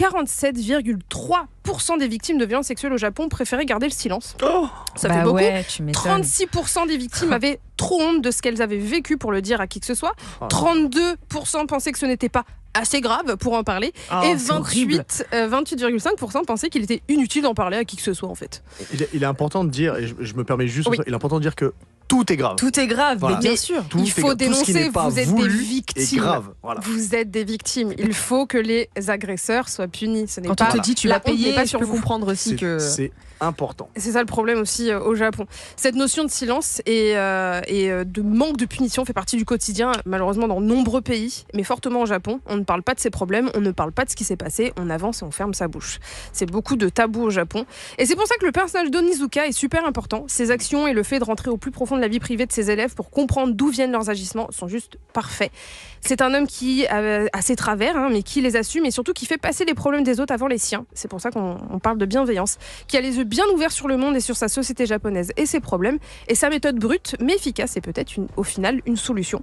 47,3% des victimes de violences sexuelles au Japon préféraient garder le silence. Ça fait beaucoup. Ouais, tu m'étonnes. 36% des victimes avaient trop honte de ce qu'elles avaient vécu pour le dire à qui que ce soit. 32% pensaient que ce n'était pas assez grave pour en parler. Et 28,5% pensaient qu'il était inutile d'en parler à qui que ce soit en fait. Il est important de dire, et je me permets juste, il est important de dire que tout est grave. Tout est grave, Voilà. mais bien sûr. Tout Il faut dénoncer, vous êtes des victimes. Grave. Voilà. Vous êtes des victimes. Il faut que les agresseurs soient punis. Ce n'est Quand pas on te dit tu la vas honte n'est payer, pas je sur peux vous. comprendre aussi que... C'est important. C'est ça le problème aussi au Japon. Cette notion de silence et de manque de punition fait partie du quotidien, malheureusement, dans nombreux pays, mais fortement au Japon. On ne parle pas de ses problèmes, on ne parle pas de ce qui s'est passé, on avance et on ferme sa bouche. C'est beaucoup de tabous au Japon. Et c'est pour ça que le personnage d'Onizuka est super important. Ses actions et le fait de rentrer au plus profond de la vie privée de ses élèves pour comprendre d'où viennent leurs agissements sont juste parfaits. C'est un homme qui a ses travers, mais qui les assume et surtout qui fait passer les problèmes des autres avant les siens. C'est pour ça qu'on parle de bienveillance, qui a les yeux bien ouverts sur le monde et sur sa société japonaise et ses problèmes. Et sa méthode brute mais efficace est peut-être au final une solution.